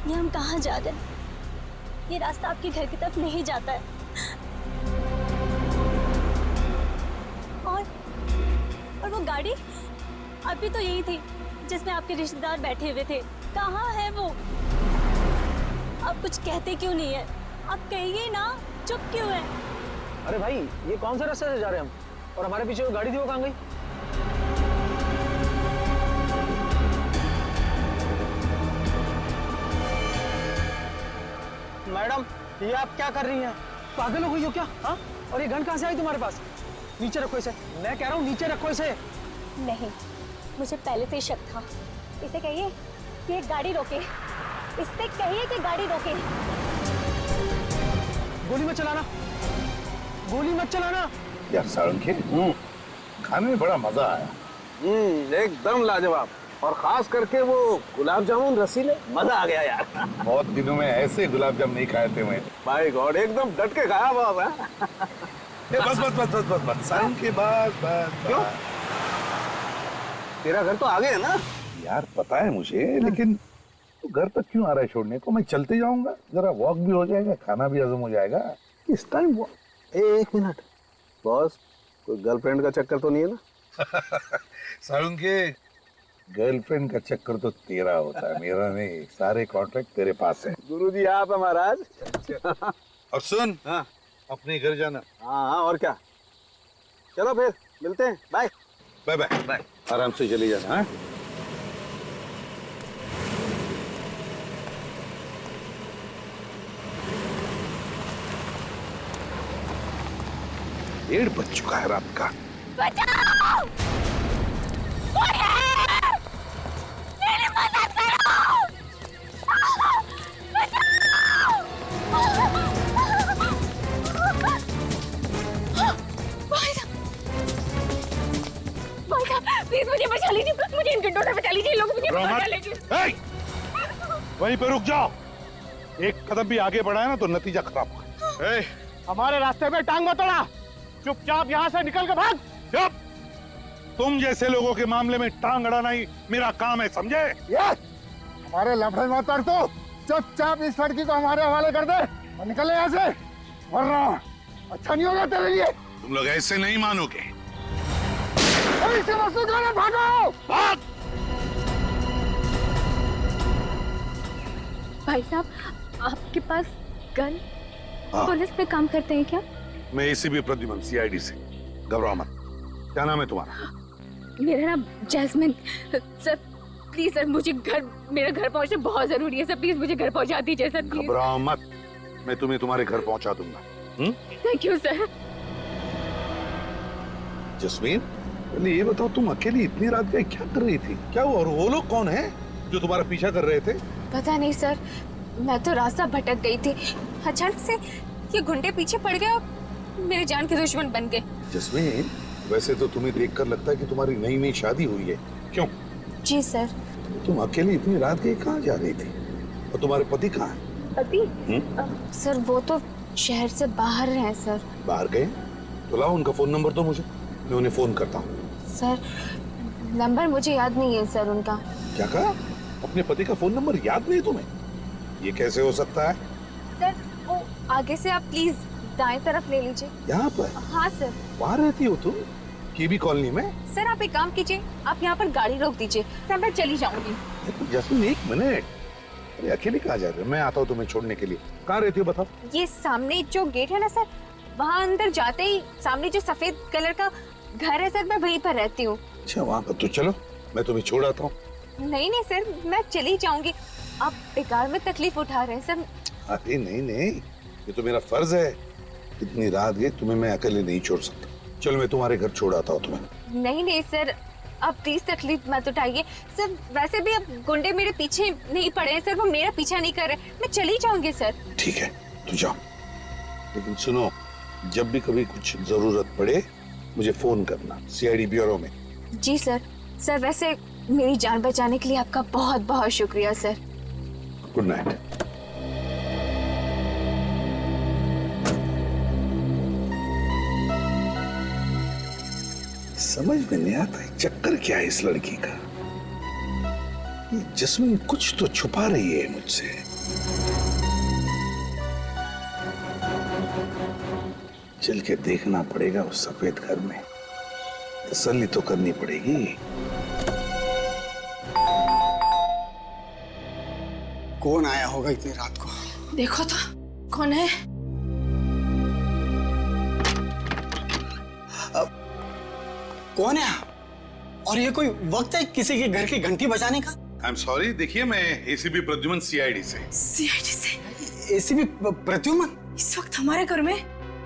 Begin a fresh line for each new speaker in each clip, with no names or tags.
ये हम कहाँ जा रहे हैं? ये रास्ता आपके घर की तरफ नहीं जाता है। और वो गाड़ी अभी तो यही थी जिसमें आपके रिश्तेदार बैठे हुए थे। कहाँ है वो? आप कुछ कहते क्यों नहीं है? आप कहिए ना, चुप क्यों है?
अरे भाई, ये कौन सा रास्ते से जा रहे हैं हम? और हमारे पीछे वो गाड़ी थी, वो कहाँ गई? मैडम, ये आप क्या कर रही हैं? पागल हो गई हो क्या? हाँ? और ये गन कहाँ से आई तुम्हारे पास? नीचे रखो इसे। मैं कह रहा हूँ नीचे रखो इसे।
नहीं, मुझे पहले से ही शक था। इसे कहिए कि ये गाड़ी रोके। इससे कहिए कि गाड़ी रोके।
गोली मत चलाना, गोली मत चलाना।
यार सारंगी, खाने में बड़ा मजा आया।
एकदम लाजवाब। और खास करके वो गुलाब जामुन रसीले, मजा आ गया यार।
बहुत दिनों में ऐसे गुलाब जामुन नहीं खाए थे मैं।
माय गॉड, एकदम डट के खाया बाबा।
बस बस बस बस बस बस सारंगी, बस बस
क्यों? तेरा घर तो आगे है ना?
यार पता है मुझे, लेकिन तू घर तक क्यों आ रहा है छोड़ने को? मैं चलते जाऊंगा, जरा वॉक भी हो जाएगा, खाना भी हजम हो जाएगा।
इस टाइम वो एक मिनट बॉस, कोई गर्लफ्रेंड का चक्कर तो नहीं है ना?
सारंगी, गर्लफ्रेंड का चक्कर तो तेरा होता है, मेरा नहीं। सारे कॉन्ट्रैक्ट तेरे पास है।
गुरुजी आप है महाराज।
और सुन,
हाँ
अपने घर जाना।
हाँ, और क्या। चलो फिर मिलते हैं, बाय
बाय बाय बाय। आराम से चली जाना। हाँ? डेढ़ बज चुका है रात का।
बचाओ! कोई है! मेरी मदद करो! बचाओ! भाई साहब, प्लीज मुझे बचा लीजिए, मुझे इन गुंडों से बचा लीजिए, लोग मुझे बचा लीजिए।
वहीं पे रुक जाओ। एक कदम भी आगे बढ़ाया ना तो नतीजा खराब होगा।
हमारे रास्ते में टांग मत अड़ा, चुपचाप यहाँ से निकल के भाग।
चुप! तुम जैसे लोगों के मामले में टांग अड़ाना ही मेरा काम है, समझे?
हमारे लफड़े मत कर, तो चुपचाप इस लड़की को हमारे हवाले कर दे और निकले यहाँ से, वरना अच्छा नहीं होगा तेरे लिए।
तुम लोग ऐसे नहीं मानोगे।
इसे मसूद वाले भागो!
भाग!
भाई साहब, आपके पास गन?
हाँ।
पुलिस में काम करते हैं क्या?
मैं एसीपी प्रद्युमन, सीआईडी से। घबराओ मत। क्या नाम है तुम्हारा?
मेरा नाम जैस्मिन। सर प्लीज सर, मुझे मेरा घर पहुंचना बहुत जरूरी है सर, प्लीज मुझे घर पहुंचा दीजिए सर, प्लीज।
घबराओ मत, मैं तुम्हें तुम्हारे घर पहुंचा दूंगा।
Thank you sir.
जस्मीन, पहले ये बताओ, तुम अकेली इतनी रात गए क्या कर रही थी? क्या वो, और वो लोग कौन है जो तुम्हारा पीछा कर रहे थे?
पता नहीं सर, मैं तो रास्ता भटक गई थी। अचानक से ये गुंडे पीछे पड़ गए और मेरे जान के दुश्मन बन गए।
जस्मीन, वैसे तो तुम्हें देखकर लगता है कि तुम्हारी नई नई शादी हुई है। क्यों?
जी सर।
तुम अकेली इतनी रात गई कहाँ जा रही थी? और तुम्हारे पति कहाँ है?
पति? सर वो तो शहर से बाहर हैं सर।
बाहर गए? तो लाओ उनका फोन नंबर दो मुझे, मैं उन्हें फोन करता हूँ।
सर नंबर मुझे याद नहीं है सर उनका।
क्या कहा? अपने पति का फोन नंबर याद नहीं तुम्हें? ये कैसे हो सकता है?
सर वो आगे से आप प्लीज दाएं तरफ ले लीजिए।
यहाँ पर?
हाँ सर।
वहाँ रहती हो तुम? केबी कॉलोनी में?
सर आप एक काम कीजिए, आप यहाँ पर गाड़ी रोक दीजिए, सर मैं चली जाऊंगी।
जस्मीन एक मिनट, अरे अकेले कहाँ जा रहे हो? मैं आता हूँ तुम्हें छोड़ने के लिए। कहाँ रहती हो बताओ?
ये सामने जो गेट है ना सर, वहाँ अंदर जाते ही सामने जो सफेद कलर का घर है सर, मैं वहीं पर रहती हूँ।
अच्छा वहाँ पर, तो चलो मैं तुम्हें छोड़ आता हूँ।
नहीं नहीं सर, मैं चली जाऊंगी, आप बेकार में तकलीफ उठा रहे हैं सर।
अरे नहीं नहीं, ये तो मेरा फर्ज है। इतनी रात गई, तुम्हें मैं अकेले नहीं छोड़ सकता। चलो मैं तुम्हारे घर छोड़ आता हूँ तुम्हें।
नहीं नहीं सर, आप प्लीज तकलीफ मत उठाइए सर। वैसे भी अब गुंडे मेरे पीछे नहीं पड़े हैं सर, वो मेरा पीछा नहीं कर रहे, मैं चली जाऊंगी सर।
ठीक है तो जाओ, लेकिन सुनो, जब भी कभी कुछ जरूरत पड़े मुझे फोन करना, सीआईडी ब्यूरो में।
जी सर। सर वैसे मेरी जान बचाने के लिए आपका बहुत बहुत शुक्रिया सर।
Good night. समझ में नहीं आता है चक्कर क्या है इस लड़की का। ये जस्मीन कुछ तो छुपा रही है मुझसे। चल के देखना पड़ेगा उस सफेद घर में, तसल्ली तो करनी पड़ेगी।
कौन आया होगा इतनी रात को?
देखो तो कौन है?
कौन है आप? और ये कोई वक्त है किसी के घर की घंटी बजाने का?
आई एम सॉरी, देखिए मैं एसीपी प्रद्युमन सीआईडी से।
सीआईडी से?
एसीपी प्रद्युमन
इस वक्त हमारे घर में?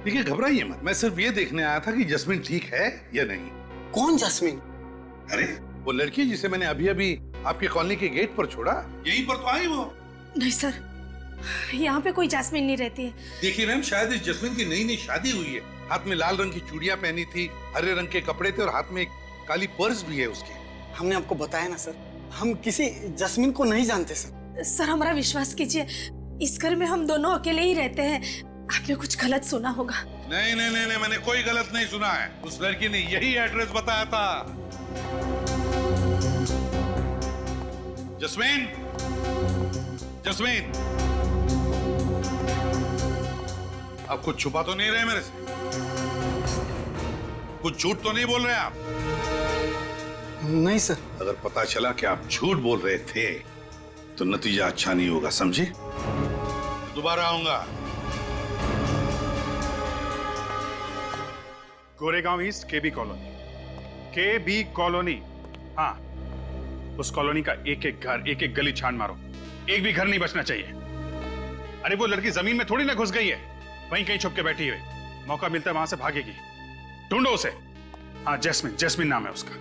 देखिए घबराइए मत, मैं सिर्फ ये देखने आया था कि जस्मीन ठीक है या नहीं।
कौन जस्मीन?
अरे वो लड़की जिसे मैंने अभी अभी आपके कॉलोनी के गेट पर छोड़ा, यहीं पर तो आई वो।
नहीं सर, यहाँ पे कोई जैस्मिन नहीं रहती है।
देखिए मैम, शायद इस जस्मीन की नई नई शादी हुई है। हाथ में लाल रंग की चूड़ियां पहनी थी, हरे रंग के कपड़े थे और हाथ में एक काली पर्स भी है उसके।
हमने आपको बताया ना सर, हम किसी जस्मीन को नहीं जानते सर।
सर हमारा विश्वास कीजिए, इस घर में हम दोनों अकेले ही रहते हैं। आपने कुछ गलत सुना होगा।
नहीं नहीं नहीं, मैंने कोई गलत नहीं सुना है। उस लड़की ने यही एड्रेस बताया था। जस्मीन, जस्मीन, आप कुछ छुपा तो नहीं रहे मेरे से? कुछ झूठ तो नहीं बोल रहे आप?
नहीं सर।
अगर पता चला कि आप झूठ बोल रहे थे तो नतीजा अच्छा नहीं होगा, समझे? दोबारा आऊंगा।
गोरेगांव ईस्ट केबी कॉलोनी, केबी कॉलोनी। हाँ, उस कॉलोनी का एक एक घर, एक एक गली छान मारो, एक भी घर नहीं बचना चाहिए। अरे वो लड़की जमीन में थोड़ी ना घुस गई है, वहीं कहीं छुप के बैठी हुई, मौका मिलता है वहां से भागेगी। ढूंढो उसे। हाँ, जैस्मिन, जैस्मिन नाम है उसका।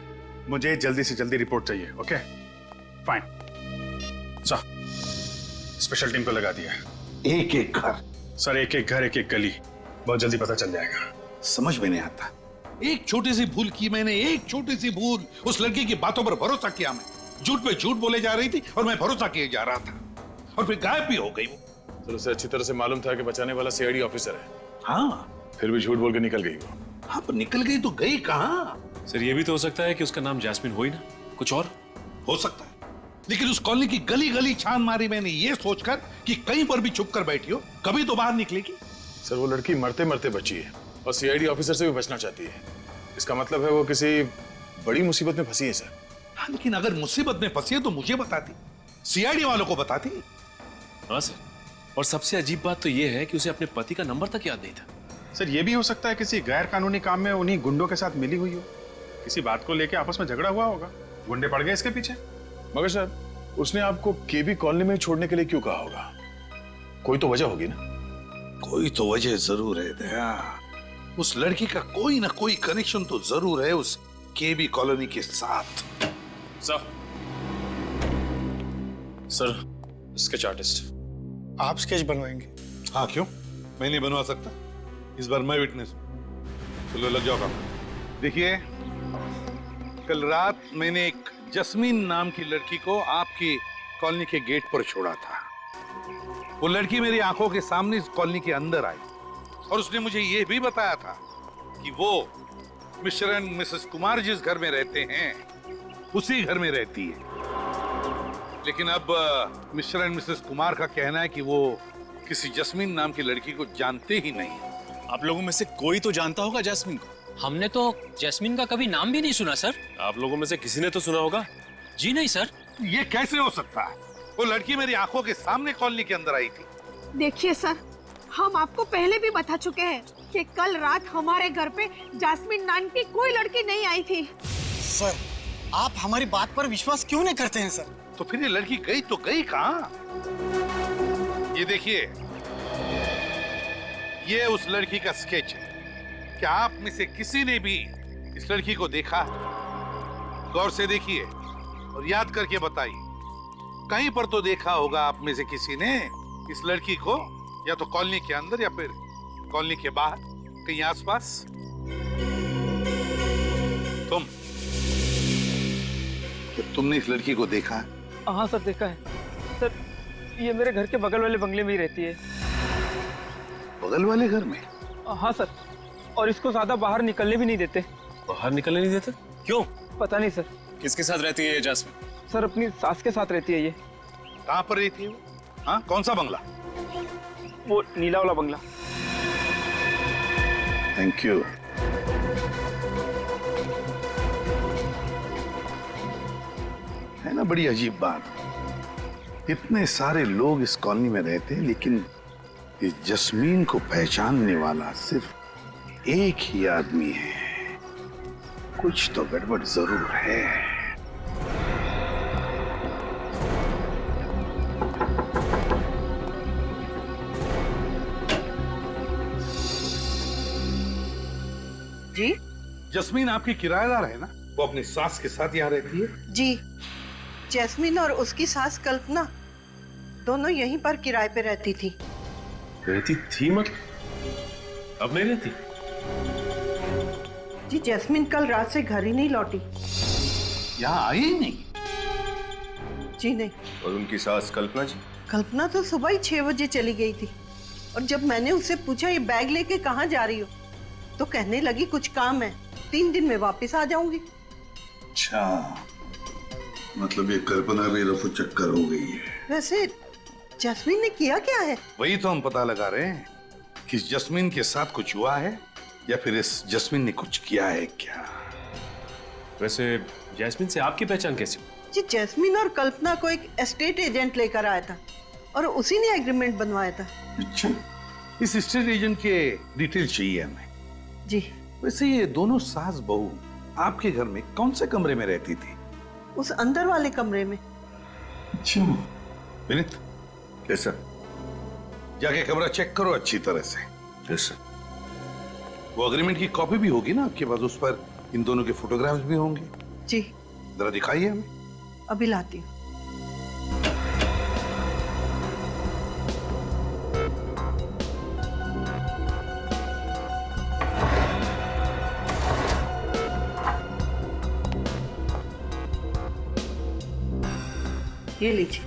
मुझे जल्दी से जल्दी रिपोर्ट चाहिए। ओके फाइन, स्पेशल टीम को लगा दिया।
एक एक घर?
सर एक एक घर, एक एक गली, बहुत जल्दी पता चल जाएगा।
समझ में नहीं आता, एक छोटी सी भूल की मैंने, एक छोटी सी भूल। उस लड़की की बातों पर भरोसा किया मैं, झूठ पे झूठ बोले जा रही थी और मैं भरोसा किए जा रहा था, और फिर गायब भी हो गई वो।
सर उसे अच्छी तरह से मालूम था कि बचाने वाला सीआईडी ऑफिसर है।
हाँ,
फिर भी झूठ बोल के निकल गई वो।
हाँ, पर निकल गई तो गई कहाँ?
सर ये भी तो हो सकता है कि उसका नाम जैस्मिन हो ही ना, कुछ और
हो सकता है, लेकिन उस कॉलोनी की गली गली छान मारी मैंने ये सोचकर कि कहीं पर भी छुप कर बैठी हो, कभी तो बाहर निकलेगी।
सर वो लड़की मरते मरते बची है और सीआईडी ऑफिसर से भी बचना चाहती है। इसका मतलब है वो किसी बड़ी मुसीबत में फंसी है सर।
हाँ, लेकिन अगर मुसीबत में फंसी है तो मुझे बताती, सीआईडी वालों को बताती।
हाँ सर, और सबसे अजीब बात तो ये है कि उसे अपने पति का नंबर तक याद नहीं था।
सर ये भी हो सकता है किसी गैर कानूनी काम में उन्हीं गुंडों के साथ मिली हुई हो, किसी बात को लेके आपस में झगड़ा हुआ होगा, गुंडे पड़ गए इसके पीछे।
मगर सर उसने आपको केबी कॉलोनी में छोड़ने के लिए क्यों कहा होगा? कोई तो वजह होगी ना?
कोई तो वजह जरूर है दया, उस लड़की का कोई ना कोई कनेक्शन तो जरूर है उस केबी कॉलोनी के साथ।
Sir sketch artist.
आप स्केच बनवाएंगे?
हाँ, क्यों? मैं नहीं बनवा सकता, इस बार मैं विटनेस हूं। चलो लग जाओ काम। देखिए, कल रात मैंने एक जस्मीन नाम की लड़की को आपकी कॉलोनी के गेट पर छोड़ा था। वो लड़की मेरी आंखों के सामने इस कॉलोनी के अंदर आई और उसने मुझे ये भी बताया था कि वो मिस्टर एंड मिसेस कुमार जिस घर में रहते हैं उसी घर में रहती है। लेकिन अब मिस्टर एंड मिसेस कुमार का कहना है कि वो किसी जस्मीन नाम की लड़की को जानते ही नहीं।
आप लोगों में से कोई तो जानता होगा जैस्मिन को।
हमने तो जैस्मिन का कभी नाम भी नहीं सुना सर।
आप लोगों में से किसी ने तो सुना होगा।
जी नहीं सर।
ये कैसे हो सकता है? वो लड़की मेरी आंखों के सामने कॉलोनी के अंदर आई थी।
देखिए सर, हम आपको पहले भी बता चुके हैं कि कल रात हमारे घर पे जैस्मिन नाम की कोई लड़की नहीं आई थी।
सर आप हमारी बात पर विश्वास क्यों नहीं करते हैं सर?
तो फिर ये लड़की गई तो गई कहाँ? ये देखिए, ये उस लड़की का स्केच है। क्या आप में से किसी ने भी इस लड़की को देखा? गौर से देखिए और याद करके बताइए। कहीं पर तो देखा होगा आप में से किसी ने इस लड़की को, या तो कॉलोनी के अंदर या फिर कॉलोनी के बाहर, कहीं आसपास। तुमने इस लड़की को देखा है?
हाँ सर, देखा है सर। ये मेरे घर के बगल वाले बंगले में ही रहती है।
बगल वाले घर में?
हाँ सर, और इसको ज्यादा बाहर निकलने भी नहीं देते।
बाहर निकलने नहीं देते? क्यों?
पता नहीं सर।
किसके साथ रहती है जैस्मिन?
सर अपनी सास के साथ रहती है ये।
कहाँ पर रहती है वो? हाँ, कौन सा बंगला?
वो नीला वाला बंगला।
Thank you. है ना बड़ी अजीब बात, इतने सारे लोग इस कॉलोनी में रहते हैं लेकिन इस जस्मीन को पहचानने वाला सिर्फ एक ही आदमी है। कुछ तो गड़बड़ जरूर है।
जी
जस्मीन आपकी किराएदार है ना? वो अपनी सास के साथ यहाँ रहती है?
जी, जैस्मिन और उसकी सास कल्पना दोनों यहीं पर किराए पे रहती थी।
रहती थी मत, अब नहीं रहती?
जी जैस्मिन कल रात से घर ही नहीं लौटी।
यहाँ आई ही नहीं?
जी नहीं।
और उनकी सास कल्पना जी?
कल्पना तो सुबह ही 6 बजे चली गई थी और जब मैंने उससे पूछा ये बैग लेके कहाँ जा रही हो तो कहने लगी कुछ काम है, 3 दिन में वापस आ जाऊंगी।
अच्छा, मतलब ये कल्पना भी रफू चक्कर हो गई है।
वैसे जस्मीन ने किया क्या है?
वही तो हम पता लगा रहे हैं कि जस्मीन के साथ कुछ हुआ है या फिर इस जस्मीन ने कुछ किया है क्या।
वैसे जैस्मिन से आपकी पहचान कैसी?
जी जैस्मिन और कल्पना को एक एस्टेट एजेंट लेकर आया था और उसी ने एग्रीमेंट बनवाया था।
अच्छा, इस एस्टेट एजेंट के डिटेल चाहिए हमें।
जी।
वैसे ये दोनों सास बहू आपके घर में कौन से कमरे में रहती थी?
उस अंदर वाले कमरे में।
अच्छा विनीत, कैसा? जाके कमरा चेक करो अच्छी तरह से। Yes sir. वो एग्रीमेंट की कॉपी भी होगी ना आपके पास, उस पर इन दोनों के फोटोग्राफ्स भी होंगे।
जी।
जरा दिखाइए हमें।
अभी लाती हूँ। ये लीजिए।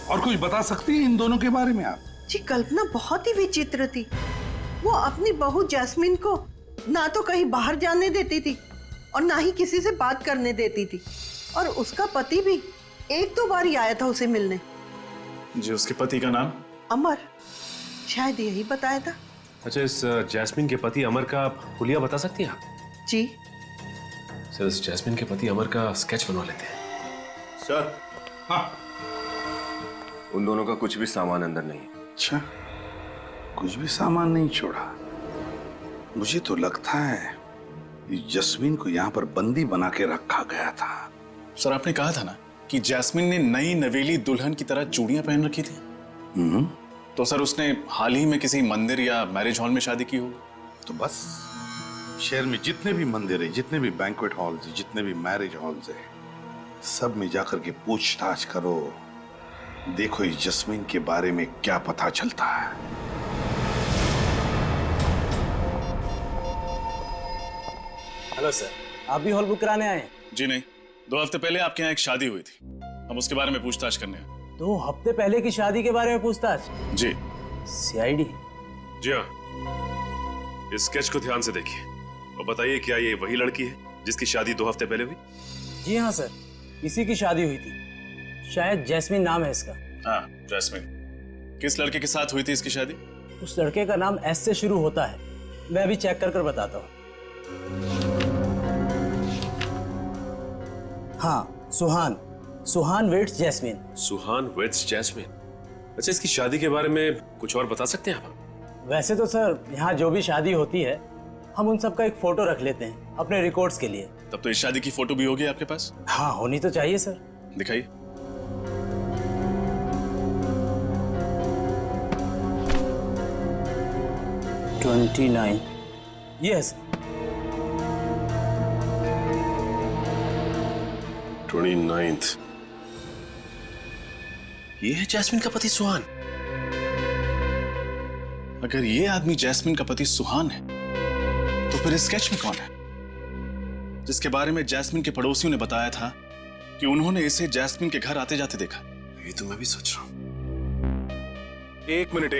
और कुछ बता सकती हैं इन दोनों के बारे में आप?
जी कल्पना बहुत ही विचित्र थी। वो अपनी बहू जैस्मिन को ना तो कहीं बाहर जाने देती थी और ना ही किसी से बात करने देती थी और उसका पति भी 1-2 बार ही आया था उसे मिलने।
जी, उसके पति का नाम?
अमर, शायद यही बताया था।
अच्छा, इस जैस्मिन के पति अमर का हुलिया बता सकती हैं आप?
जी
सर, इस जैस्मिन के पति अमर का स्केच बनवा लेते हैं।
सर।
हाँ,
उन दोनों का कुछ भी सामान अंदर नहीं है।
अच्छा, कुछ भी सामान नहीं छोड़ा? मुझे तो लगता है जस्मीन को यहाँ पर बंदी बना के रखा गया था।
सर, आपने कहा था ना कि जैस्मिन ने नई नवेली दुल्हन की तरह चूड़ियां पहन रखी थी। तो सर उसने हाल ही में किसी मंदिर या मैरिज हॉल में शादी की होगी।
तो बस शहर में जितने भी मंदिर है, जितने भी बैंक्वेट हॉल्स है, जितने भी मैरिज हॉल्स है, सब में जाकर के पूछताछ करो। देखो इस जस्मीन के बारे में क्या पता चलता है।
हेलो सर, आप भी हॉल बुक कराने आए हैं?
जी नहीं, 2 हफ्ते पहले आपके यहाँ एक शादी हुई थी, हम उसके बारे में पूछताछ करने आए।
2 हफ्ते पहले की शादी के बारे में पूछताछ?
जी।
सीआईडी?
जी हाँ। इस स्केच को ध्यान से देखिए और बताइए, क्या ये वही लड़की है जिसकी शादी 2 हफ्ते पहले हुई?
जी हाँ सर, इसी की शादी हुई थी। शायद जैस्मिन नाम है इसका।
हाँ, जैस्मिन। किस लड़के के साथ हुई थी इसकी शादी?
उस लड़के का नाम एस से शुरू होता है, मैं अभी चेक कर बताता हूँ। हाँ, सुहान वेट्स जैस्मिन।
सुहान वेट्स जैस्मिन। अच्छा, इसकी शादी के बारे में कुछ और बता सकते हैं आप?
वैसे तो सर यहाँ जो भी शादी होती है हम उन सब का एक फोटो रख लेते हैं अपने रिकॉर्ड्स के लिए।
तब तो इस शादी की फोटो भी होगी आपके पास?
हाँ, होनी तो चाहिए सर।
दिखाइए।
यस।
29th। ये है जैस्मिन का पति सुहान।
अगर ये आदमी जैस्मिन का पति सुहान है तो फिर इस स्केच में कौन है जिसके बारे में जैस्मिन के पड़ोसियों ने बताया था कि उन्होंने इसे जैस्मिन के घर आते जाते देखा?
ये तो मैं भी सोच रहा हूं। एक मिनट।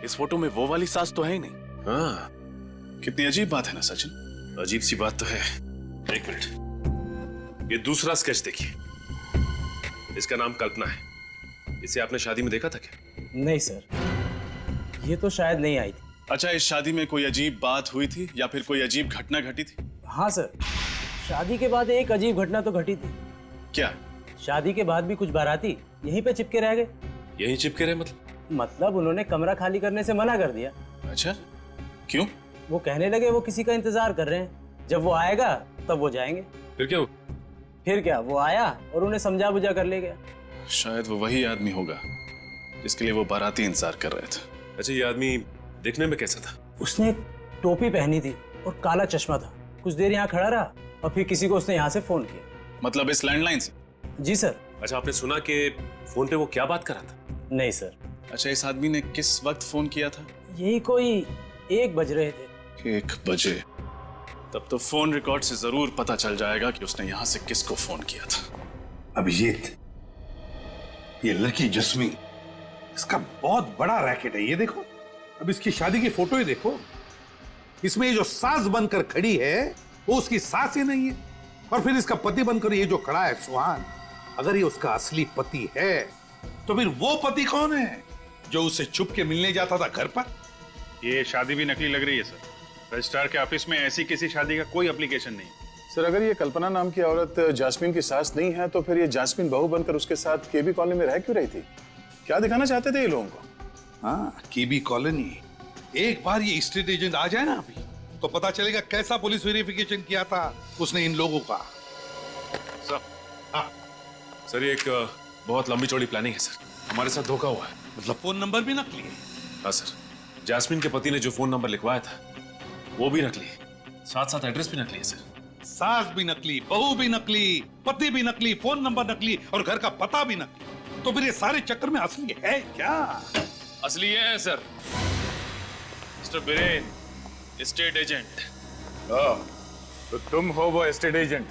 इस फोटो में वो वाली सास तो है ही नहीं। हाँ,
कितनी अजीब बात है ना सचिन?
अजीब सी बात तो है। एक मिनट, ये दूसरा स्केच देखिए। इसका नाम कल्पना है। इसे आपने शादी में देखा था क्या?
नहीं सर, ये तो शायद नहीं आई थी।
अच्छा, इस शादी में कोई अजीब बात हुई थी या फिर कोई अजीब घटना घटी थी?
हाँ सर, शादी के बाद एक अजीब घटना तो घटी थी।
क्या?
शादी के बाद भी कुछ बाराती यहीं पे चिपके रह गए।
यहीं चिपके रहे
मतलब उन्होंने कमरा खाली करने से मना कर दिया।
अच्छा, क्यों?
वो कहने लगे वो किसी का इंतजार कर रहे हैं, जब वो आएगा तब वो जाएंगे।
फिर क्या?
फिर क्या, वो आया और उन्हें समझा बुझा कर ले गया।
शायद वो वही आदमी होगा जिसके लिए वो बाराती इंतजार कर रहे थे।
अच्छा, ये आदमी देखने में कैसा था?
उसने टोपी पहनी थी और काला चश्मा था। कुछ देर यहाँ खड़ा रहा और फिर किसी को उसने यहाँ से फोन किया।
मतलब इस लैंडलाइन से?
जी सर।
अच्छा, आपने सुना कि फोन पे वो क्या बात कर रहा था?
नहीं सर।
अच्छा, इस आदमी ने किस वक्त फोन किया था?
यही कोई 1 बज रहे थे।
1 बजे? तब तो फोन रिकॉर्ड से जरूर पता चल जाएगा कि उसने यहाँ से किसको फोन किया था।
अभिजीत, ये लड़की जस्मीन, इसका बहुत बड़ा रैकेट है। ये देखो, अब इसकी शादी की फोटो ही देखो। इसमें ये जो सास बनकर खड़ी है वो उसकी सास ही नहीं है, और फिर इसका पति बनकर ये जो खड़ा है सुहान, अगर ये उसका असली पति है तो फिर वो पति कौन है जो उससे छुप के मिलने जाता था घर पर?
ये शादी भी नकली लग रही है सर। रजिस्ट्रार के ऑफिस में ऐसी किसी शादी का कोई एप्लीकेशन नहीं।
सर, अगर ये कल्पना नाम की औरत जास्मीन की सास नहीं है तो फिर ये जास्मीन बहू बनकर उसके साथ केबी कॉलोनी में रह क्यों रही थी? क्या दिखाना चाहते थे ये लोगों को?
हाँ, केबी कॉलोनी। एक बार ये स्टेट एजेंट आ जाए ना अभी, तो पता चलेगा कैसा पुलिस वेरिफिकेशन किया था उसने इन लोगों का।
सर, ये एक बहुत लंबी चौड़ी प्लानिंग है सर। हमारे साथ धोखा हुआ है।
मतलब फोन नंबर भी नकली है?
हाँ सर, जैस्मिन के पति ने जो फोन नंबर लिखवाया था वो भी नकली है, साथ साथ एड्रेस भी नकली है सर।
सास भी नकली, बहू भी नकली, पति भी नकली, फोन नंबर नकली और घर का पता भी नकली। तो फिर ये सारे चक्कर में असली है क्या?
असली है sir. Mister Biren, state agent.
तो तुम हो वो एस्टेट एजेंट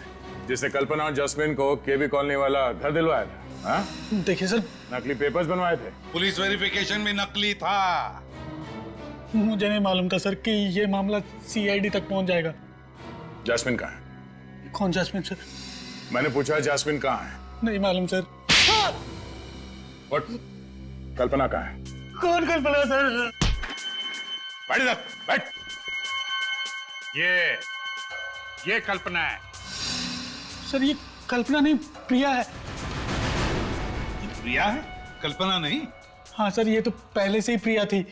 जिसे कल्पना और जस्मिन को केबी कॉलोनी वाला घर दिलवाया था? हाँ?
देखिए सर,
नकली पेपर्स बनवाए थे।
पुलिस वेरिफिकेशन में नकली था।
मुझे नहीं मालूम था सर कि ये मामला सीआईडी तक पहुंच जाएगा।
जैस्मिन कहाँ है?
कौन जैस्मिन सर?
मैंने पूछा जैस्मिन कहाँ है?
नहीं मालूम सर।
What? कल्पना कहाँ है?
कौन कल्पना सर?
बैठ इधर, बैठ। ये कल्पना है।
सर, ये कल्पना नहीं, प्रिया है।
प्रिया है, कल्पना नहीं?
हाँ सर, ये तो पहले से ही प्रिया थी।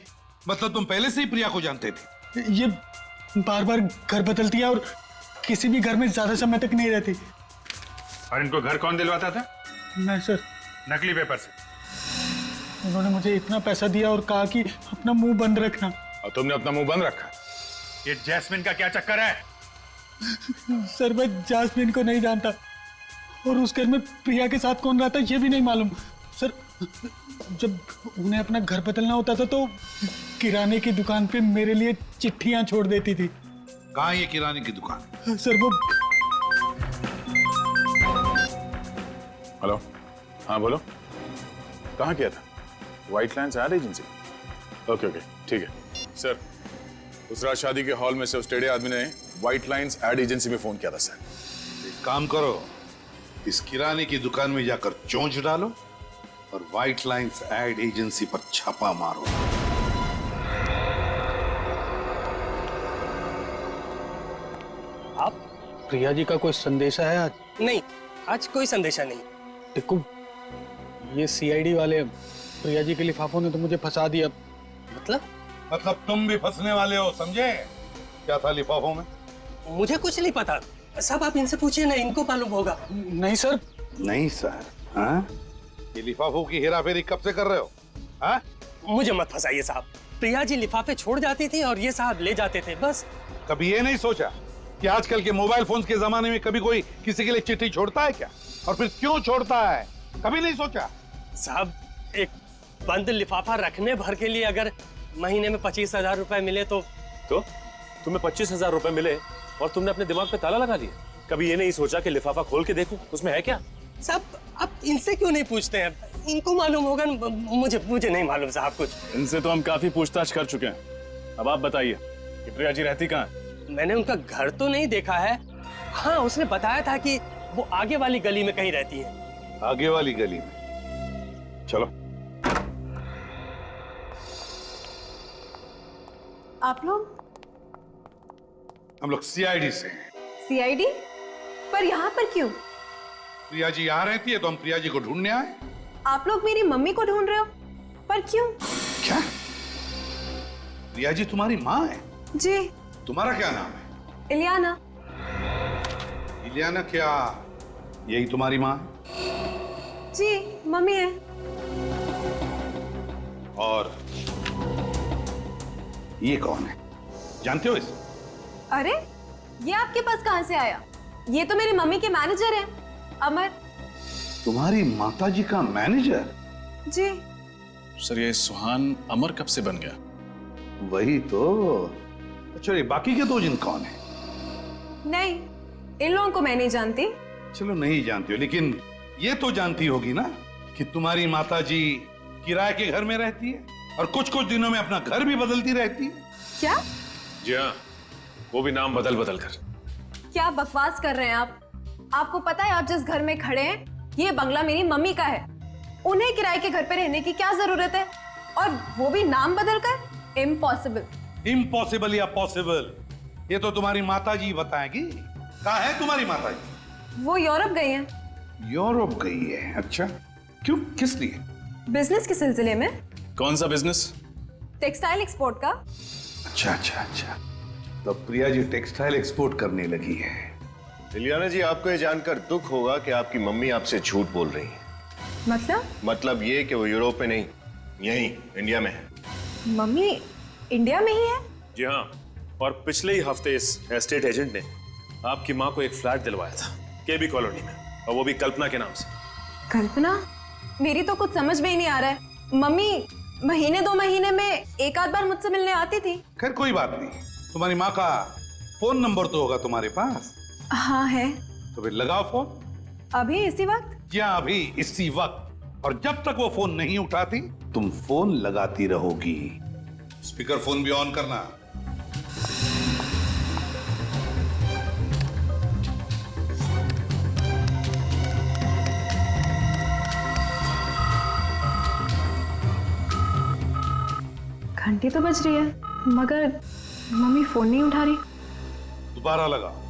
मतलब तुम पहले से ही प्रिया को जानते थे?
ये बार बार घर बदलती है और किसी भी घर में ज्यादा समय तक नहीं रहती।
और इनको घर कौन दिलवाता था?
मैं सर।
नकली पेपर से।
उन्होंने मुझे इतना पैसा दिया और कहा कि अपना मुंह बंद रखना।
और तुमने अपना मुंह बंद रखा?
ये जैस्मिन का क्या चक्कर है?
सर, मैं जास्मिन को नहीं जानता और उस घर में प्रिया के साथ कौन रहता ये भी नहीं मालूम। सर, जब उन्हें अपना घर बदलना होता था तो किराने की दुकान पे मेरे लिए चिट्ठियां छोड़ देती थी।
कहाँ ये किराने की दुकान?
सर, वो।
हेलो, हाँ बोलो। कहाँ किया था? White lines ad agency. Okay, ठीक है सर। उस रात शादी के हॉल में से उस टेढ़े आदमी ने व्हाइट लाइन्स एड एजेंसी में फोन किया था सर।
एक काम करो, इस किराने की दुकान में जाकर चोंच डालो और व्हाइट लाइन्स एड एजेंसी पर छापा मारो।
आप प्रिया जी का कोई संदेशा है आज?
नहीं, आज कोई संदेशा नहीं।
देखो, ये सीआईडी वाले प्रिया जी के लिफाफों ने तो मुझे फंसा दिया।
मतलब तुम भी फंसने वाले हो, समझे? क्या था लिफाफों में?
मुझे कुछ नहीं पता। सब आप इनसे पूछिए ना, इनको मालूम होगा।
नहीं सर।
नहीं सर? हाँ? ये लिफाफों की हेराफेरी कब से कर रहे हो? हाँ?
मुझे मत फंसाइए साहब। प्रिया जी लिफाफे छोड़ जाती थी और ये साहब ले जाते थे, बस।
कभी ये नहीं सोचा कि आजकल के मोबाइल फोन्स के जमाने में कभी कोई किसी के लिए चिट्ठी छोड़ता है क्या? और फिर क्यों छोड़ता है? कभी नहीं सोचा?
साहब, एक बंद लिफाफा रखने भर के लिए अगर महीने में 25,000 रुपए मिले तो
तुम्हें 25,000 रुपए मिले और तुमने अपने दिमाग पे ताला लगा लिया। कभी ये नहीं सोचा कि लिफाफा खोल के देखूं उसमें है क्या?
साहब, आप इनसे क्यों नहीं पूछते हैं? इनको मालूम होगा ना। मुझे नहीं मालूम साहब कुछ।
इनसे तो हम काफी पूछताछ कर चुके हैं। अब आप बताइए कि प्रिया जी रहती कहाँ है?
मैंने उनका घर तो नहीं देखा है। हाँ, उसने बताया था कि वो आगे वाली गली में कहीं रहती है।
आगे वाली गली में? चलो
आप लोग?
हम लोग सीआईडी से हैं।
सीआईडी? पर यहाँ पर क्यों?
प्रिया जी यहाँ रहती है तो हम प्रिया जी को ढूंढने आए।
आप लोग मेरी मम्मी को ढूंढ रहे हो? पर क्यों?
क्या? प्रिया जी तुम्हारी माँ है?
जी।
तुम्हारा क्या नाम है?
इलियाना।
इलियाना क्या यही तुम्हारी माँ है?
जी, मम्मी है।
और ये कौन है? जानते हो इसे?
अरे, ये आपके पास कहां से आया? ये तो मेरी मम्मी के मैनेजर हैं, अमर।
तुम्हारी माताजी का मैनेजर?
जी।
सर ये सुहान अमर कब से बन गया?
वही तो। अच्छा, ये बाकी के दो जिन कौन है?
नहीं, इन लोगों को मैं नहीं जानती।
चलो नहीं जानती हो, लेकिन ये तो जानती होगी ना कि तुम्हारी माताजी किराए के घर में रहती है और कुछ कुछ दिनों में अपना घर भी बदलती रहती है।
क्या?
जी हाँ, वो भी नाम बदल बदल कर।
क्या बकवास कर रहे हैं आप? आपको पता है आप जिस घर में खड़े हैं, ये बंगला मेरी मम्मी का है। उन्हें किराए के घर पे रहने की क्या जरूरत है? और वो भी नाम बदल कर? इम्पॉसिबल।
इम्पॉसिबल या पॉसिबल, ये तो तुम्हारी माताजी बताएगी। कहाँ है तुम्हारी माताजी?
वो यूरोप गई हैं।
यूरोप गई है? अच्छा, क्यों, किस लिए?
बिजनेस के सिलसिले में।
कौन सा बिजनेस?
टेक्सटाइल एक्सपोर्ट का।
अच्छा अच्छा अच्छा, तो प्रिया जी टेक्सटाइल एक्सपोर्ट करने लगी है।
इलियाना जी, आपको ये जानकर दुख होगा कि आपकी मम्मी आपसे झूठ बोल रही है।
मतलब
ये कि वो यूरोप में नहीं, यहीं इंडिया में है।
मम्मी इंडिया में ही है?
जी हाँ, और पिछले ही हफ्ते इस एस्टेट एजेंट ने आपकी माँ को एक फ्लैट दिलवाया था केबी कॉलोनी में, और वो भी कल्पना के नाम से।
कल्पना? मेरी तो कुछ समझ में ही नहीं आ रहा है। मम्मी महीने 2 महीने में एक आध बार मुझसे मिलने आती थी।
खैर कोई बात नहीं, तुम्हारी माँ का फोन नंबर तो होगा तुम्हारे पास?
हाँ है।
तो फिर लगाओ फोन।
अभी इसी वक्त?
क्या अभी इसी वक्त? और जब तक वो फोन नहीं उठाती तुम फोन लगाती रहोगी। स्पीकर फोन भी ऑन करना।
घंटी तो बज रही है, मगर मम्मी फोन नहीं उठा रही।
दोबारा लगाओ।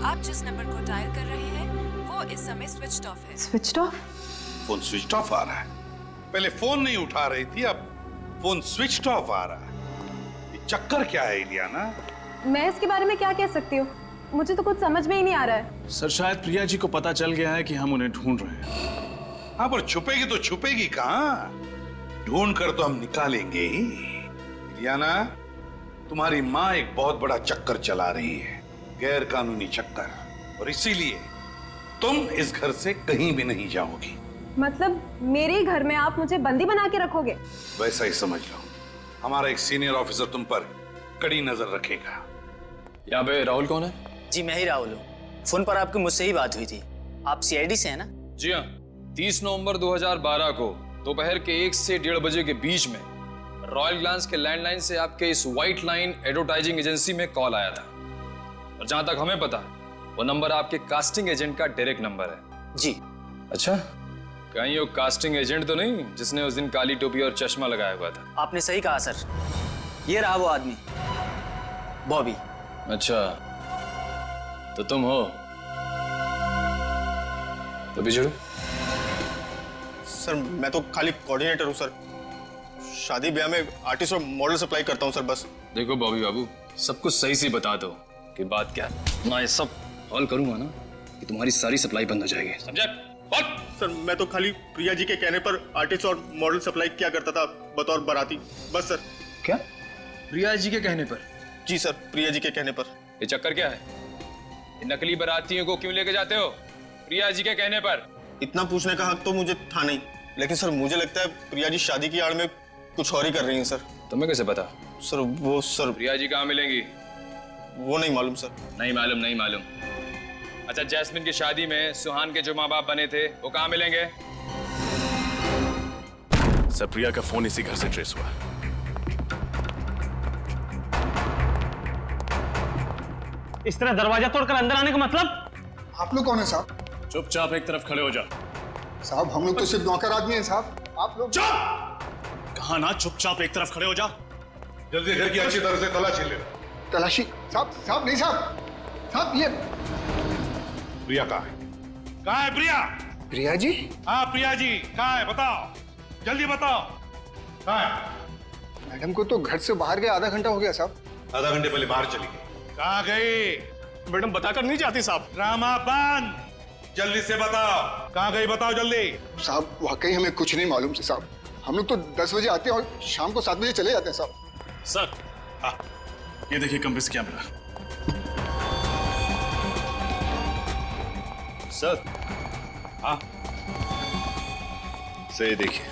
आप जिस नंबर को डायल कर रहे हैं वो इस समय स्विच्ड ऑफ है।
Switched off?
Phone switch off आ रहा है। पहले फोन नहीं उठा रही थी, अब फोन स्विच ऑफ आ रहा है। ये चक्कर क्या है इलियाना?
मैं इसके बारे में क्या कह सकती हूँ, मुझे तो कुछ समझ में ही नहीं आ रहा है।
सर शायद प्रिया जी को पता चल गया है कि हम उन्हें ढूंढ रहे हैं।
हाँ, पर छुपेगी तो छुपेगी कहाँ? ढूंढ कर तो हम निकालेंगे ही। इलियाना, तुम्हारी माँ एक बहुत बड़ा चक्कर चला रही है, गैर कानूनी चक्कर, और इसीलिए तुम इस घर से कहीं भी नहीं जाओगी।
मतलब मेरे घर में आप मुझे बंदी बना के रखोगे?
वैसा ही समझ लो। हमारा एक सीनियर ऑफिसर तुम पर कड़ी नजर रखेगा।
यहाँ पे राहुल कौन है?
जी मैं ही राहुल हूँ। फोन पर आपकी मुझसे ही बात हुई थी। आप सीआईडी से हैं ना?
जी हाँ, 30 नवंबर 2012 को दोपहर के 1 से 1:30 बजे के बीच में रॉयल ग्लांस के लैंडलाइन से आपके इस व्हाइट लाइन एडवर्टाइजिंग एजेंसी में कॉल आया था, और जहां तक हमें पता है वो नंबर आपके कास्टिंग एजेंट का डायरेक्ट नंबर है।
जी।
अच्छा, कहीं वो कास्टिंग एजेंट तो नहीं जिसने उस दिन काली टोपी और चश्मा लगाया हुआ था?
आपने सही कहा सर, ये रहा वो आदमी, बॉबी।
अच्छा, तो तुम हो? तो बिछड़ो।
सर मैं तो खाली कोऑर्डिनेटर हूँ सर, शादी ब्याह में आर्टिस्ट और मॉडल सप्लाई करता हूँ सर, बस।
देखो बॉबी बाबू, सब कुछ सही से बता दो कि बात क्या है। मैं सब हॉल करूंगा ना कि तुम्हारी सारी सप्लाई बंद हो जाएगी, समझा?
सर मैं तो खाली प्रिया जी के कहने पर आर्टिस्ट और मॉडल सप्लाई किया करता था बतौर बाराती, बस सर।
क्या? प्रिया जी के कहने पर?
जी सर, प्रिया जी के कहने पर।
ये चक्कर क्या है? ये नकली बारातियों को क्यों लेके जाते हो प्रिया जी के कहने पर?
इतना पूछने का हक तो मुझे था नहीं, लेकिन सर मुझे लगता है प्रिया जी शादी की आड़ में कुछ और ही कर रही हैं सर।
तुम्हें कैसे पता?
सर वो सर
प्रिया जी कहाँ मिलेंगी?
वो नहीं मालूम सर।
नहीं मालूम? नहीं मालूम। अच्छा, जैस्मिन की शादी में सुहान के जो माँ बाप बने थे वो कहाँ मिलेंगे?
सर प्रिया का फोन इसी घर से ट्रेस हुआ।
इस तरह दरवाजा तोड़कर अंदर आने का मतलब?
आप लोग कौन है साहब?
चुपचाप एक तरफ खड़े हो जा।
साहब हम लोग तो सिर्फ नौकर आदमी हैं साहब, आप लोग।
हाँ ना, चुपचाप एक तरफ खड़े हो जा।
जल्दी घर की अच्छी तरह से तलाशी ले।
तलाशी? साहब नहीं साहब ये
प्रिया कहाँ है? कहाँ है प्रिया?
प्रिया जी?
हाँ प्रिया जी कहाँ है, बताओ जल्दी बताओ, कहाँ है?
मैडम को तो घर से बाहर गए आधा घंटा हो गया साहब।
आधा घंटे पहले बाहर चली गई। कहाँ गई?
मैडम बताकर नहीं जाती साहब।
ड्रामा बंद, जल्दी से बताओ कहाँ गई, बताओ जल्दी।
साहब वाकई हमें कुछ नहीं मालूम से साहब, हम लोग तो 10 बजे आते हैं और शाम को 7 बजे चले जाते हैं साहब।
सर हाँ, ये देखिए कंप्रेस कैमरा।
सर
हाँ
से देखिए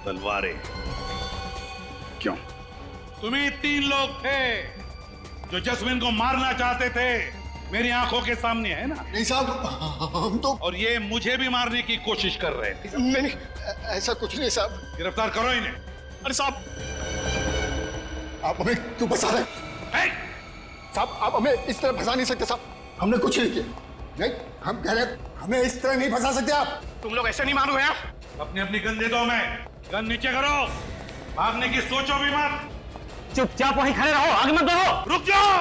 तलवारें।
क्यों? तुम्ही 3 लोग थे जो जस्मिन को मारना चाहते थे, मेरी आंखों के सामने है ना?
नहीं साहब हम तो,
और ये मुझे भी मारने की कोशिश कर रहे थे।
नहीं ऐसा कुछ नहीं साहब।
गिरफ्तार करो इन्हें।
अरे साहब
आप हमें क्यों फंसा रहे हैं? साहब आप हमें इस तरह फंसा नहीं सकते साहब, हमने कुछ नहीं किया। नहीं हम कह रहे हमें इस तरह नहीं फंसा सकते आप।
तुम लोग ऐसे नहीं मानो हैं।
अपनी अपनी गन दे दो, मैं गन नीचे करो, भागने की सोचो भी मत।
चुपचाप वहीं खड़े रहो, आगे मत बढ़ो।
रुक जाओ।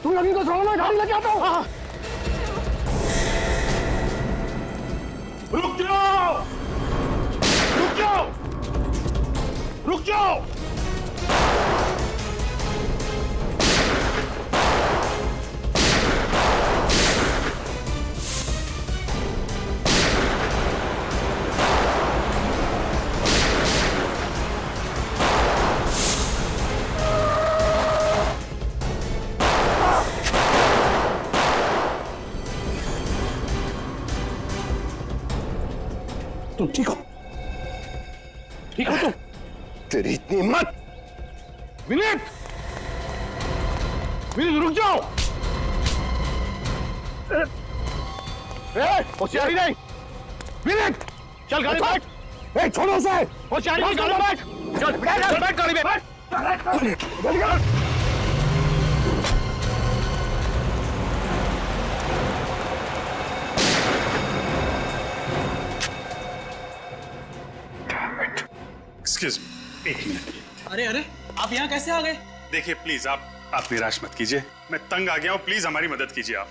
तुम लोग इनको छोड़ो, मैं गाड़ी लेके आता हूँ।
रुक जाओ, रुक जाओ, रुक जाओ।
तुम ठीक हो? ठीक हो तुम? तेरी इतनी हिम्मत!
विनीत, विनीत रुक जाओ।
होशियारी नहीं।
विनीत
चल गाड़ी बैठ। छोड़ो उसे। होशियारी नहीं, गाड़ी बैठ। चल बैठ गाड़ी में। बैठ।
Excuse me, 1 minute.
अरे अरे, आप यहाँ कैसे आ गए?
देखिए प्लीज आप निराश मत कीजिए, मैं तंग आ गया हूँ, प्लीज हमारी मदद कीजिए आप।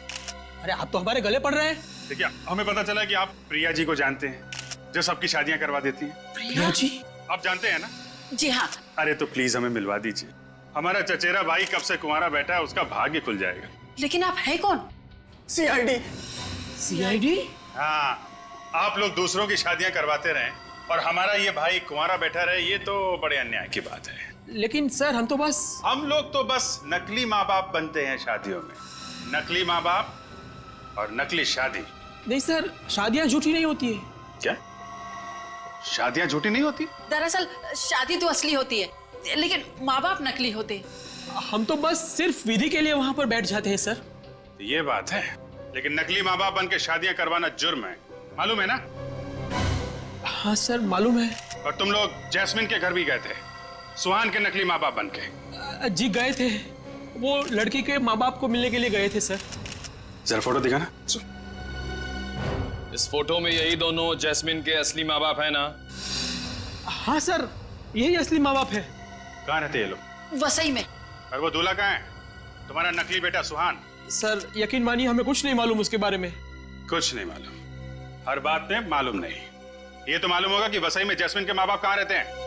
अरे आप तो हमारे गले पड़ रहे हैं।
देखिए हमें पता चला कि आप प्रिया जी को जानते हैं, जो सबकी शादियां करवा देती हैं।
प्रिया जी?
आप जानते हैं ना?
जी हाँ।
अरे तो प्लीज हमें मिलवा दीजिए, हमारा चचेरा भाई कब से कुंवारा बैठा है, उसका भाग्य खुल जाएगा।
लेकिन आप है कौन?
सीआईडी। सीआईडी?
हाँ, आप लोग दूसरों की शादियां करवाते रहें और हमारा ये भाई कुंवारा बैठा रहे, ये तो बड़े अन्याय की बात है।
लेकिन सर हम लोग तो बस नकली माँ बाप बनते हैं शादियों में, नकली माँ बाप और नकली शादी। नहीं सर, शादियां झूठी नहीं होती है।
क्या शादियां झूठी नहीं होती?
दरअसल शादी तो असली होती है, लेकिन माँ बाप नकली होते हैं।
हम तो बस सिर्फ विधि के लिए वहां पर बैठ जाते हैं सर।
ये बात है, लेकिन नकली माँ बाप बन के शादियां करवाना जुर्म है, मालूम है ना?
हाँ सर मालूम है।
और तुम लोग जैस्मिन के घर भी गए थे, सुहान के नकली माँ बाप बन के।
जी गए थे, वो लड़की के माँ बाप को मिलने के लिए गए थे सर।
जरा फोटो दिखाना।
इस फोटो में यही दोनों जैस्मिन के असली माँ बाप है ना?
हाँ सर, यही असली माँ बाप है।
कहाँ रहते ये लोग?
वसई में।
और वो दूल्हा कहाँ है, तुम्हारा नकली बेटा सुहान?
सर यकीन मानिए हमें कुछ नहीं मालूम उसके बारे में।
कुछ नहीं मालूम? हर बात में मालूम नहीं। ये तो मालूम होगा कि वसई में जैस्मिन के माँ बाप कहाँ रहते हैं।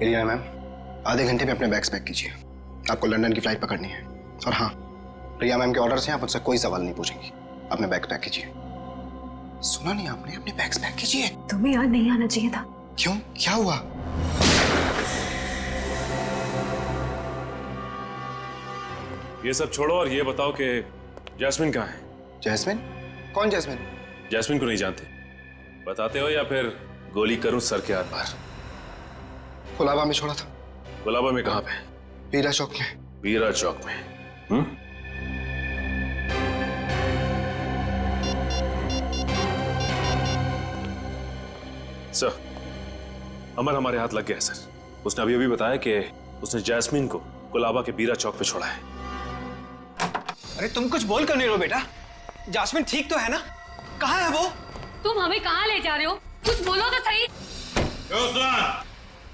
इलियाना मैम, आधे घंटे में अपने बैग्स पैक कीजिए, आपको लंदन की फ्लाइट पकड़नी है। और हाँ, प्रिया मैम के ऑर्डर से आप मुझसे कोई सवाल नहीं पूछेंगी। अपने बैग पैक कीजिए। सुना नहीं आपने? अपने बैग्स पैक कीजिए।
तुम्हें यहाँ नहीं आना चाहिए था।
क्यों, क्या हुआ?
ये सब छोड़ो और ये बताओ कि जैस्मिन कहाँ है?
जैस्मिन? कौन जैस्मिन?
जैस्मिन को नहीं जानते? बताते हो या फिर गोली करूं सर के आर पार?
गुलाबा में छोड़ा था।
गुलाबा में कहाँ पे?
वीरा चौक में।
वीरा चौक में? सर, अमर हमारे हाथ लग गया है सर। उसने अभी अभी बताया कि उसने जैस्मीन को कुलाबा के बीरा चौक पे छोड़ा है।
अरे तुम कुछ बोल कर नहीं रहो बेटा। जैस्मीन ठीक तो है ना? कहाँ है वो?
तुम हमें कहाँ ले जा रहे हो? कुछ बोलो तो सही।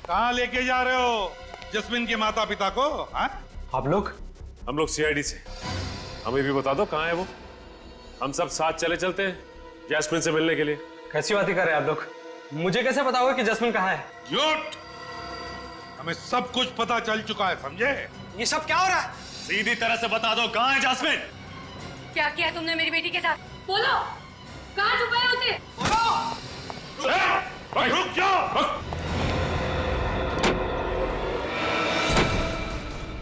कहाँ लेके जा रहे हो जैस्मीन के माता पिता को? हाँ?
आप लोग? हम लोग सीआईडी से। हमें भी बता दो कहाँ है वो। हम सब साथ चले चलते हैं जैस्मीन से मिलने के लिए।
कैसी बातें कर रहे हैं आप लोग? मुझे कैसे पता होगा कि जैस्मीन कहाँ है?
झूठ! हमें सब कुछ पता चल चुका है, समझे?
ये सब क्या हो रहा है?
सीधी तरह से बता दो कहाँ है जैस्मीन?
क्या किया तुमने मेरी बेटी के साथ? बोलो, कहाँ छुपाया उसे?
रुक जाओ!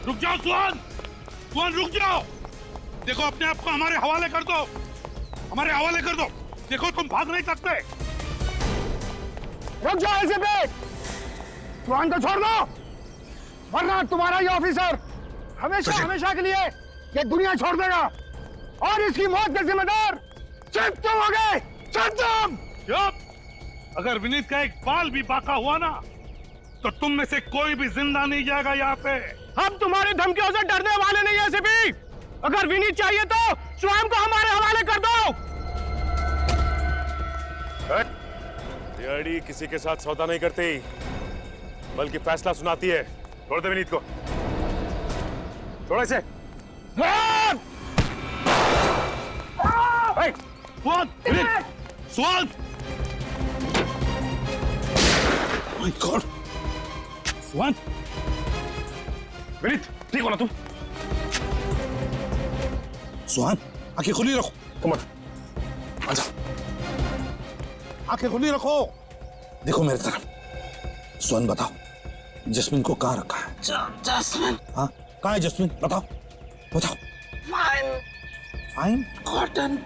रुक जाओ सुहान! सुहान रुक जाओ! देखो अपने आप को हमारे हवाले कर दो, हमारे हवाले कर दो। देखो तुम भाग नहीं सकते।
रुक जाओ ऐसे पे! सुहान को छोड़ दो, वरना तुम्हारा ये ऑफिसर हमेशा हमेशा के लिए ये दुनिया छोड़ देगा और इसकी मौत के जिम्मेदार सिर्फ तुम हो गए।
चुप! अगर विनीत का एक बाल भी बाका हुआ ना तो तुम में से कोई भी जिंदा नहीं जाएगा यहाँ पे।
हम तुम्हारी धमकियों से डरने वाले नहीं है सिपी। अगर विनीत चाहिए तो स्वयं को हमारे हवाले कर दो।
सीआईडी किसी के साथ सौदा नहीं करती, बल्कि फैसला सुनाती है। छोड़ दे विनीत को। छोड़ इसे।
सुहान! My God! सुहान!
विनीत, ठीक हो ना तुम?
सुहान, आंखें खुली रखो।
तुम
आजा। आंखें खुली रखो। देखो मेरी तरफ। सुहान बताओ, जैस्मीन को कहाँ रखा है?
जैस्मीन?
हाँ, कहाँ है जैस्मीन? बताओ, बताओ। Fine cotton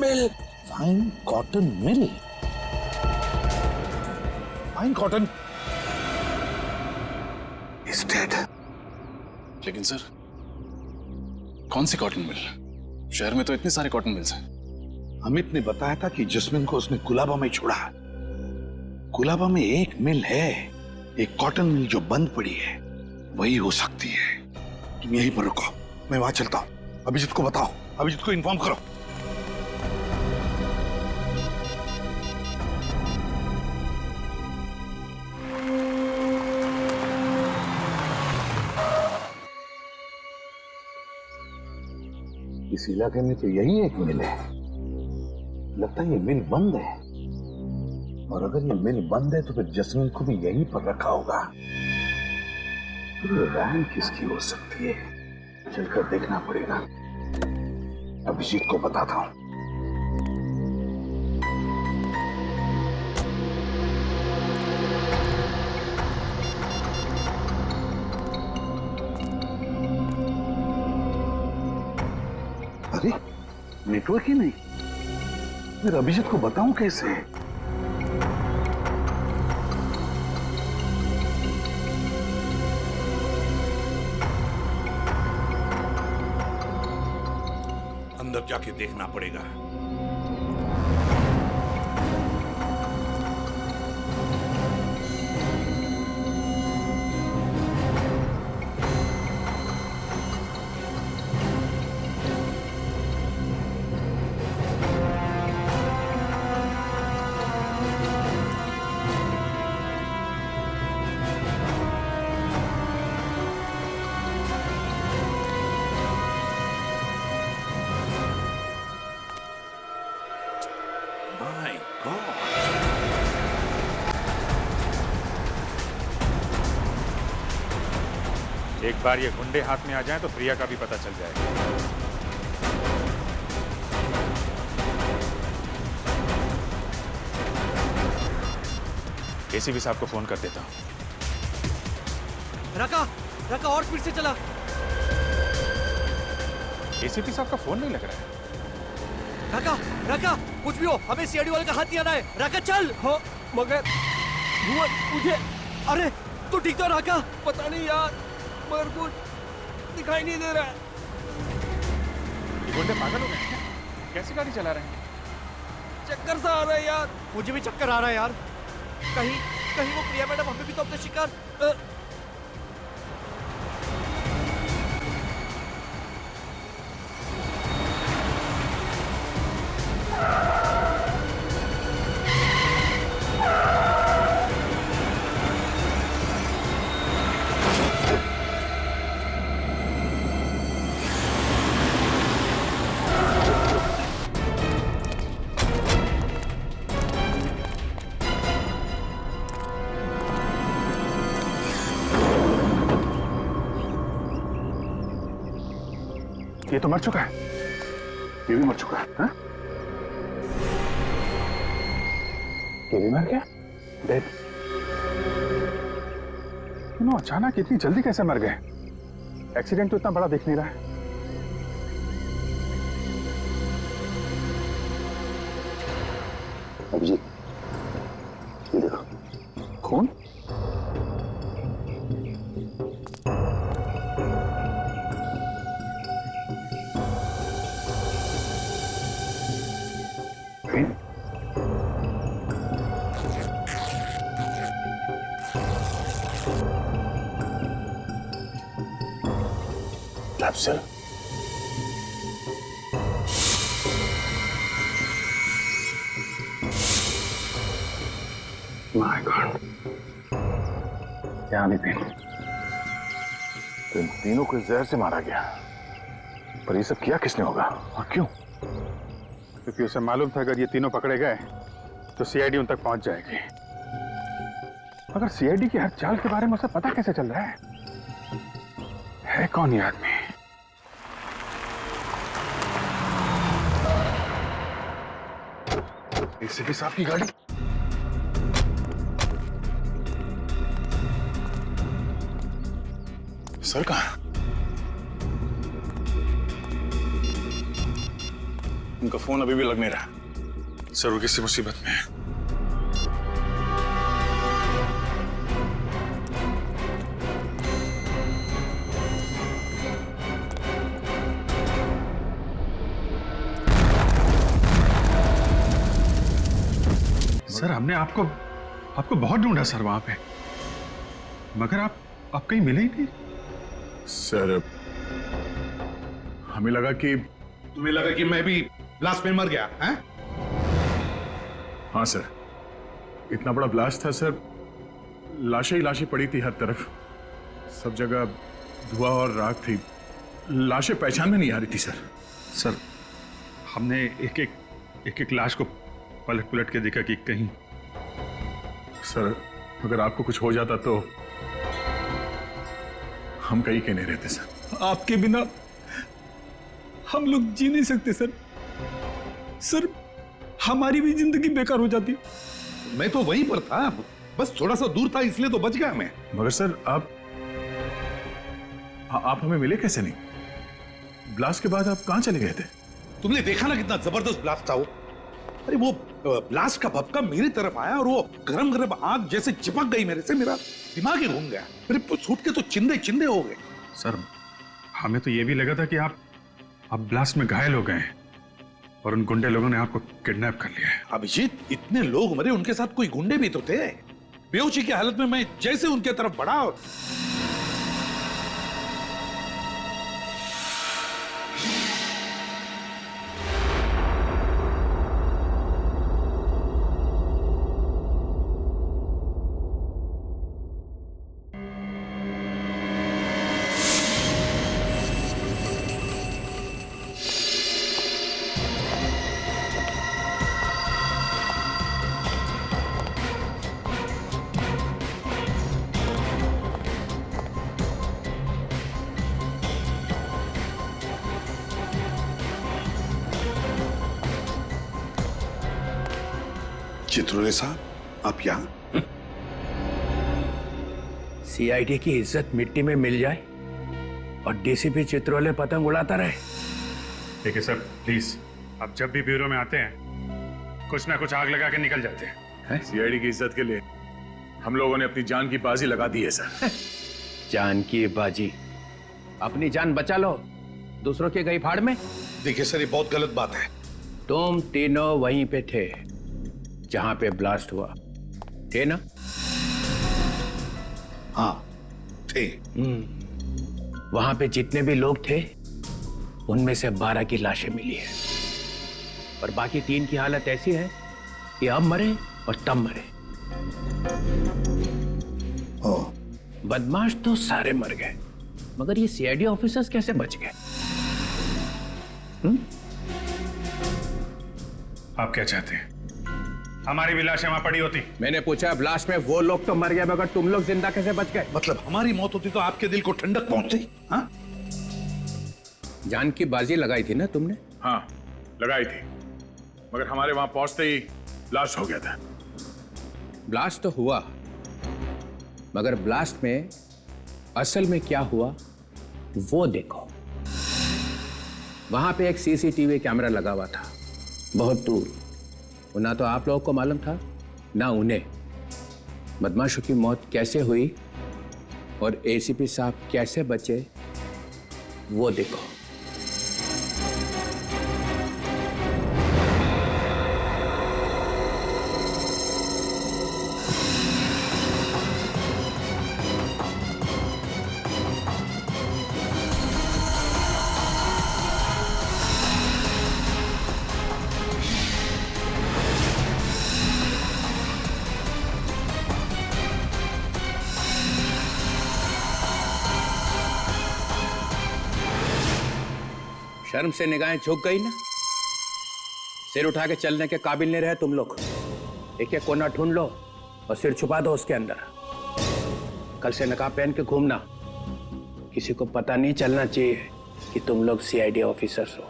mill. Fine cotton mill? Fine cotton is dead.
लेकिन सर, कौन सी कॉटन मिल? शहर में तो इतने सारे कॉटन मिल्स हैं।
अमित ने बताया था कि जैस्मीन को उसने कुलाबा में छोड़ा है। कुलाबा में एक मिल है, एक कॉटन मिल जो बंद पड़ी है, वही हो सकती है। तुम यहीं पर रुको, मैं वहां चलता हूं। अभिजीत को बताओ, अभिजीत को इन्फॉर्म करो। इस इलाके में तो यही एक मिल है। लगता है ये मिल बंद है, और अगर ये मिल बंद है तो फिर जैस्मीन को भी यहीं पर रखा होगा। तो ये वैन किसकी हो सकती है? चलकर देखना पड़ेगा। अभिजीत को बताता हूं। अरे नेटवर्क ही नहीं, फिर अभिजीत को बताऊं कैसे? अंदर जाके देखना पड़ेगा। My God!
एक बार ये गुंडे हाथ में आ जाएं तो प्रिया का भी पता चल जाएगा। एसीपी साहब को फोन कर देता हूं।
रका और स्पीड से चला।
एसीपी साहब का फोन नहीं लग रहा है।
रका कुछ भी हो, हमें सीआईडी वाले का हाथ नहीं आना है। रका चल। हो मगर मुझे, अरे तू ठीक तो रका? पता नहीं यार, मगर कुछ दिखाई नहीं दे रहा है।
ये गुंडे पागल हो गए हैं? कैसी गाड़ी चला रहे हैं?
चक्कर सा आ रहा है यार। मुझे भी चक्कर आ रहा है यार। कहीं कहीं वो प्रिया मैडम हमें भी तो अपने शिकार
ये तो मर चुका है, ये भी मर चुका है, हाँ? ये भी मर गया, डेड। तीनों अचानक इतनी जल्दी कैसे मर गए? एक्सीडेंट तो इतना बड़ा दिख नहीं रहा है।
अभिजीत, ये देखो,
खून?
कैप्सूल।
माय गॉड, क्या नितिन, तो इन तीनों को जहर से मारा गया। पर ये सब किया किसने होगा और क्यों? क्योंकि उसे मालूम था अगर ये तीनों पकड़े गए तो सीआईडी उन तक पहुंच जाएगी। मगर सीआईडी की हर चाल के बारे में उसे पता कैसे चल रहा है कौन ये आदमी? एसीपी साहब की गाड़ी। सर कहाँ? उनका फोन अभी भी लग नहीं रहा। सर वो किसी मुसीबत में है। सर हमने आपको बहुत ढूंढा सर वहां पे, मगर आप कहीं मिले ही नहीं। सर हमें लगा कि
तुम्हें लगा कि मैं भी ब्लास्ट में मर गया हैं?
हाँ सर, इतना बड़ा ब्लास्ट था सर, लाशें ही लाशें पड़ी थी हर तरफ, सब जगह धुआं और राख थी, लाशें पहचान में नहीं आ रही थी सर।
सर हमने एक एक लाश को पलट के देखा कि कहीं।
सर अगर आपको कुछ हो जाता तो हम कहीं के नहीं रहते सर।
आपके बिना हम लोग जी नहीं सकते सर। सर हमारी भी जिंदगी बेकार हो जाती।
मैं तो वहीं पर था, बस थोड़ा सा दूर था इसलिए तो बच गया मैं।
मगर सर आप हमें मिले कैसे नहीं? ब्लास्ट के बाद आप कहां चले गए थे?
तुमने देखा ना कितना जबरदस्त ब्लास्ट था वो। अरे वो ब्लास्ट का भपका मेरी तरफ आया और वो गरम गरम आग जैसे चिपक गई मेरे से, मेरा दिमाग ही घूम गया। मेरे सूट के तो चिंदे चिंदे हो गए।
सर हमें तो ये भी लगा था कि आप ब्लास्ट में घायल हो गए हैं और उन गुंडे लोगों ने आपको किडनैप कर लिया है।
अभिजीत, इतने लोग मरे, उनके साथ कोई गुंडे भी तो थे। बेहोशी की हालत में मैं जैसे उनके तरफ बढ़ा और चित्रोले साहब, आप यहाँ?
सीआईडी की इज्जत मिट्टी में मिल जाए और डीसीपी चित्रोले पतंग उड़ाता रहे।
देखिए सर प्लीज, आप जब भी ब्यूरो में आते हैं कुछ ना कुछ आग लगा के निकल जाते हैं।
सीआईडी की इज्जत के लिए हम लोगों ने अपनी जान की बाजी लगा दी है सर।
जान की बाजी? अपनी जान बचा लो, दूसरों के गई फाड़ में।
देखिए सर, ये बहुत गलत बात है।
तुम तीनों वहीं पे थे जहां पे ब्लास्ट हुआ, थे ना?
हाँ थे।
वहां पे जितने भी लोग थे उनमें से 12 की लाशें मिली है और बाकी 3 की हालत ऐसी है कि अब मरे और तब मरे। बदमाश तो सारे मर गए, मगर ये सीआईडी ऑफिसर्स कैसे बच गए?
आप क्या चाहते हैं? हमारी भी लाशें वहां पड़ी होती।
मैंने पूछा ब्लास्ट में वो लोग तो मर गए, मगर तुम लोग जिंदा कैसे बच गए?
मतलब हमारी मौत होती तो आपके दिल को ठंडक पहुंचती? हाँ?
जान की बाजी लगाई थी ना तुमने?
हाँ लगाई थी, मगर हमारे वहां पहुंचते ही ब्लास्ट हो गया था।
ब्लास्ट तो हुआ, मगर ब्लास्ट में असल में क्या हुआ वो देखो। वहां पे एक सीसीटीवी कैमरा लगा हुआ था बहुत दूर, और ना तो आप लोगों को मालूम था ना उन्हें बदमाशों की मौत कैसे हुई और एसीपी साहब कैसे बचे वो देखो। शर्म से निगाहें झुक गई ना? सिर उठा के चलने के काबिल नहीं रहे तुम लोग। एक एक कोना ढूंढ लो और सिर छुपा दो उसके अंदर। कल से नकाब पहन के घूमना, किसी को पता नहीं चलना चाहिए कि तुम लोग सीआईडी ऑफिसर्स हो।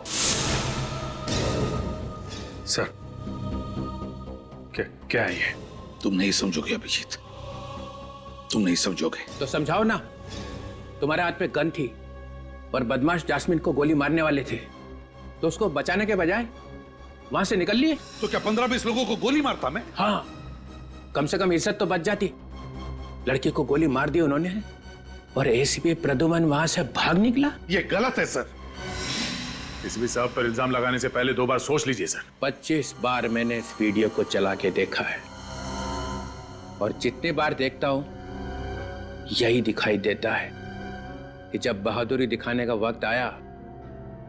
सर क्या है ये?
तुम नहीं समझोगे अभिजीत, तुम नहीं समझोगे।
तो समझाओ ना। तुम्हारे हाथ में गन थी और बदमाश जास्मिन को गोली मारने वाले थे, तो उसको बचाने के बजाय वहां से निकल लिए।
तो क्या 15-20 लोगों को गोली मारता मैं?
हाँ, कम से कम इज्जत तो बच जाती। लड़की को गोली मार दी उन्होंने और एसीपी प्रद्युमन वहां से भाग निकला।
ये गलत है सर।
एसीपी साहब पर इल्जाम लगाने से पहले 2 बार सोच लीजिए सर।
25 बार मैंने इस वीडियो को चला के देखा है और जितनी बार देखता हूं यही दिखाई देता है कि जब बहादुरी दिखाने का वक्त आया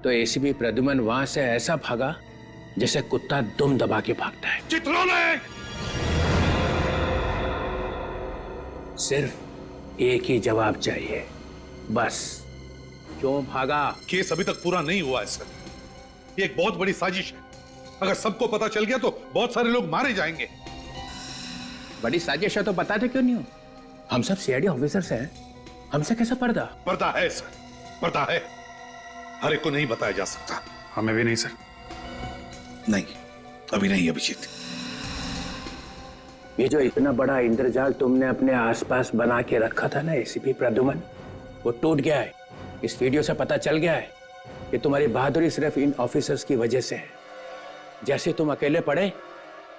तो एसीपी प्रद्युमन वहां से ऐसा भागा जैसे कुत्ता दुम दबा के भागता है।
चित्रोले!
सिर्फ एक ही जवाब चाहिए, बस। क्यों भागा?
केस अभी तक पूरा नहीं हुआ है सर। ये एक बहुत बड़ी साजिश है। अगर सबको पता चल गया तो बहुत सारे लोग मारे जाएंगे।
बड़ी साजिश है तो बताते क्यों नहीं हो? हम सब सीआईडी ऑफिसर्स हैं, हमसे कैसा पर्दा?
पर्दा है सर, पर्दा है। हर एक को नहीं बताया जा सकता।
हमें भी नहीं सर।
नहीं, अभी नहीं अभिजीत।
ये जो इतना बड़ा इंद्रजाल तुमने अपने आसपास बना के रखा था ना एसीपी प्रद्युमन, वो टूट गया है। इस वीडियो से पता चल गया है कि तुम्हारी बहादुरी सिर्फ इन ऑफिसर्स की वजह से है। जैसे तुम अकेले पड़े,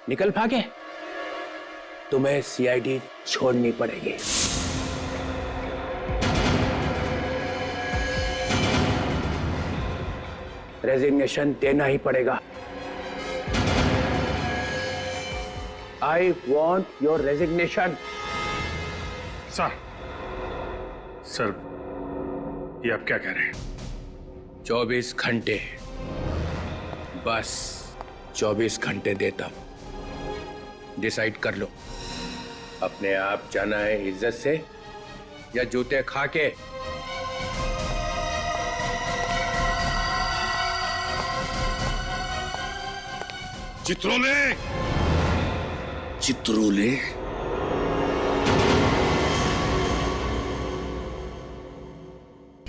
निकल भागे, तुम्हें सीआईडी छोड़नी पड़ेगी। रेजिग्नेशन देना ही पड़ेगा। I want your resignation.
Sir ये आप क्या कह रहे हैं?
24 घंटे, बस 24 घंटे देता हूं। डिसाइड कर लो, अपने आप जाना है इज्जत से या जूते खा के।
चित्रोले! चित्रोले